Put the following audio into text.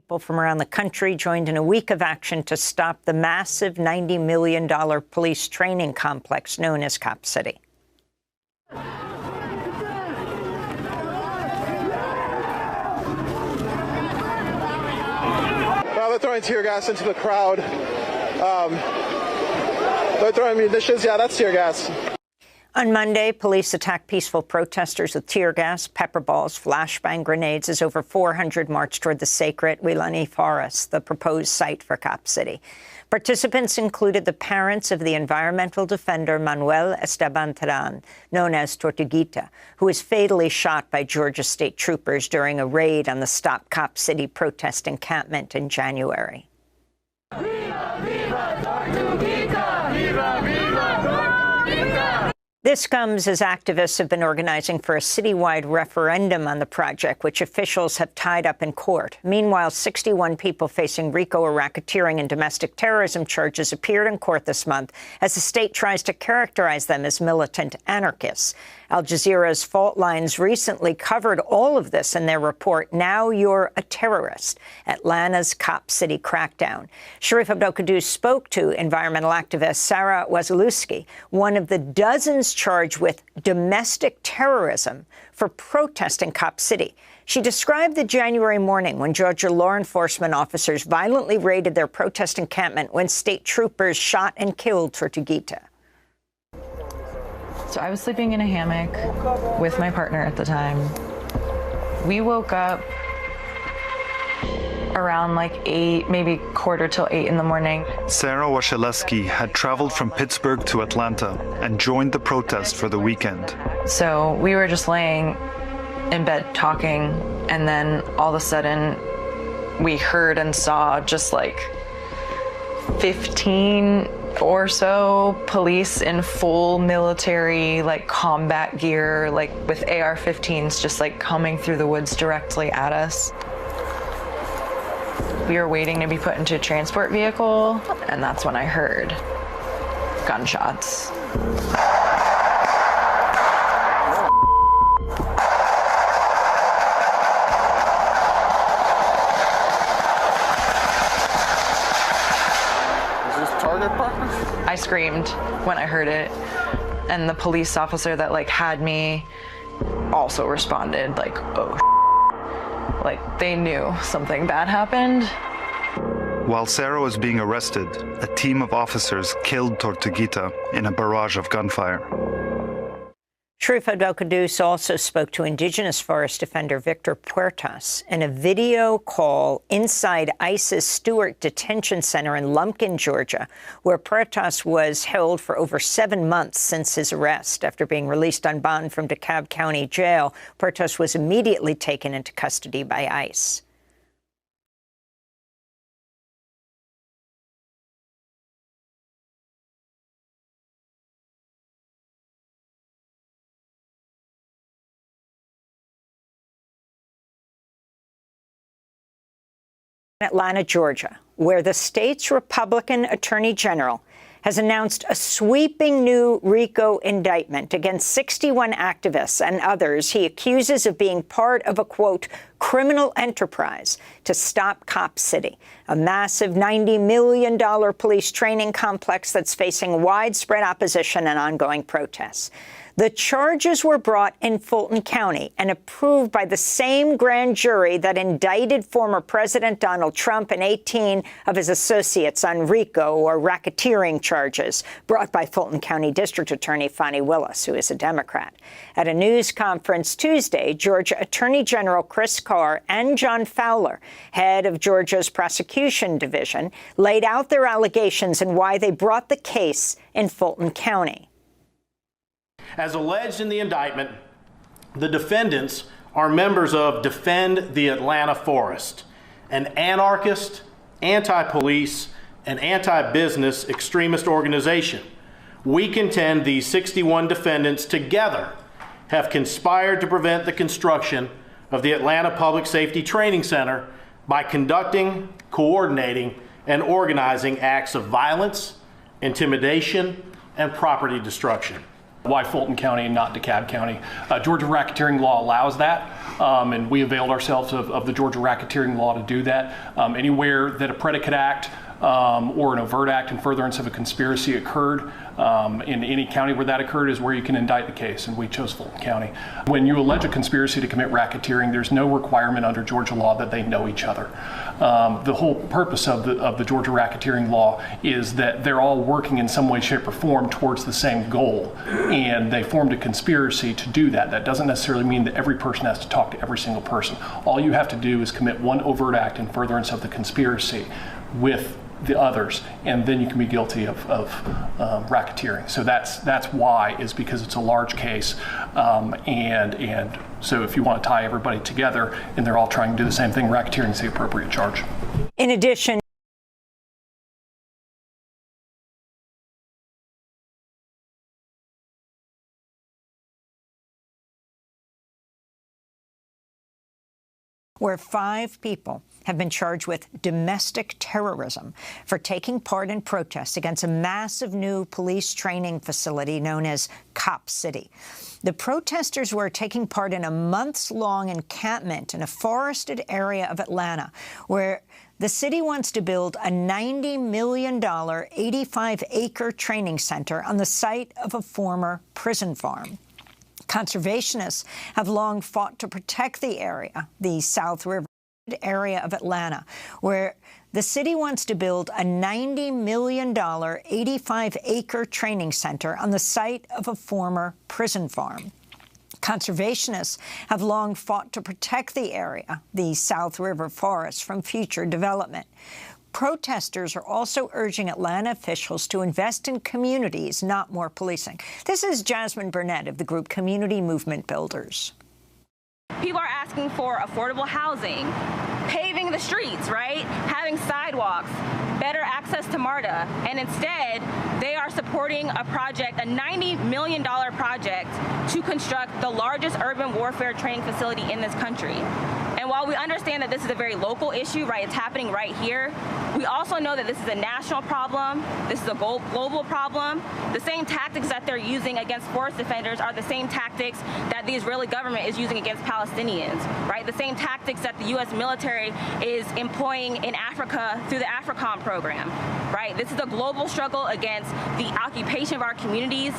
People from around the country joined in a week of action to stop the massive $90 million police training complex known as Cop City. Well, they're throwing tear gas into the crowd. They're throwing munitions. Yeah, that's tear gas. On Monday, police attacked peaceful protesters with tear gas, pepper balls, flashbang grenades as over 400 marched toward the sacred Willani Forest, the proposed site for Cop City. Participants included the parents of the environmental defender Manuel Esteban Terán, known as Tortuguita, who was fatally shot by Georgia state troopers during a raid on the Stop Cop City protest encampment in January. Viva, viva, Tortuguita! Viva, viva, Tortuguita! This comes as activists have been organizing for a citywide referendum on the project, which officials have tied up in court. Meanwhile, 61 people facing RICO or racketeering and domestic terrorism charges appeared in court this month as the state tries to characterize them as militant anarchists. Al Jazeera's Fault Lines recently covered all of this in their report, Now You're a Terrorist, Atlanta's Cop City Crackdown. Sharif Abdel-Qaddous spoke to environmental activist Sarah Wasilewski, one of the dozens charged with domestic terrorism for protesting Cop City. She described the January morning when Georgia law enforcement officers violently raided their protest encampment when state troopers shot and killed Tortuguita. So I was sleeping in a hammock with my partner at the time. We woke up around like 8, maybe quarter till 8 in the morning. Sarah Wasilewski had traveled from Pittsburgh to Atlanta and joined the protest for the weekend. So we were just laying in bed talking, and then all of a sudden we heard and saw just like 15 or so police in full military, like combat gear, like with AR-15s, just like coming through the woods directly at us. We were waiting to be put into a transport vehicle, and that's when I heard gunshots. I screamed when I heard it, and the police officer that like had me also responded like, oh, like they knew something bad happened. While Sarah was being arrested, a team of officers killed Tortuguita in a barrage of gunfire. Sharif Abdel-Qaddous also spoke to indigenous forest defender Victor Puertas in a video call inside ICE's Stewart Detention Center in Lumpkin, Georgia, where Puertas was held for over 7 months since his arrest. After being released on bond from DeKalb County Jail, Puertas was immediately taken into custody by ICE. Atlanta, Georgia, where the state's Republican Attorney General has announced a sweeping new RICO indictment against 61 activists and others he accuses of being part of a, quote, criminal enterprise to stop Cop City, a massive $90 million police training complex that's facing widespread opposition and ongoing protests. The charges were brought in Fulton County and approved by the same grand jury that indicted former President Donald Trump and 18 of his associates on RICO, or racketeering charges, brought by Fulton County District Attorney Fani Willis, who is a Democrat. At a news conference Tuesday, Georgia Attorney General Chris Carr and John Fowler, head of Georgia's prosecution division, laid out their allegations and why they brought the case in Fulton County. As alleged in the indictment, the defendants are members of Defend the Atlanta Forest, an anarchist, anti-police, and anti-business extremist organization. We contend these 61 defendants together have conspired to prevent the construction of the Atlanta Public Safety Training Center by conducting, coordinating, and organizing acts of violence, intimidation, and property destruction. Why Fulton County and not DeKalb County? Georgia racketeering law allows that, and we availed ourselves of the Georgia racketeering law to do that. Anywhere that a predicate act or an overt act in furtherance of a conspiracy occurred, in any county where that occurred is where you can indict the case, and we chose Fulton County. When you allege a conspiracy to commit racketeering, there's no requirement under Georgia law that they know each other. The whole purpose of the Georgia racketeering law is that they're all working in some way, shape, or form towards the same goal, and they formed a conspiracy to do that. That doesn't necessarily mean that every person has to talk to every single person. All you have to do is commit one overt act in furtherance of the conspiracy with the others, and then you can be guilty of racketeering. So that's why, is because it's a large case, and so if you want to tie everybody together and they're all trying to do the same thing, racketeering is the appropriate charge. In addition, where 5 people have been charged with domestic terrorism for taking part in protests against a massive new police training facility known as Cop City. The protesters were taking part in a months-long encampment in a forested area of Atlanta, where the city wants to build a $90 million, 85-acre training center on the site of a former prison farm. Conservationists have long fought to protect the area, the South River area of Atlanta, where the city wants to build a $90 million, 85-acre training center on the site of a former prison farm. Conservationists have long fought to protect the area, the South River forest, from future development. Protesters are also urging Atlanta officials to invest in communities, not more policing. This is Jasmine Burnett of the group Community Movement Builders. People are asking for affordable housing, paving the streets, right? Having sidewalks, better access to MARTA, and instead they are supporting a project, a $90 million project to construct the largest urban warfare training facility in this country. And while we understand that this is a very local issue, right, it's happening right here, we also know that this is a national problem, this is a global problem. The same tactics that they're using against forest defenders are the same tactics that the Israeli government is using against Palestinians, right? The same tactics that the U.S. military is employing in Africa through the AFRICOM program, right? This is a global struggle against the occupation of our communities.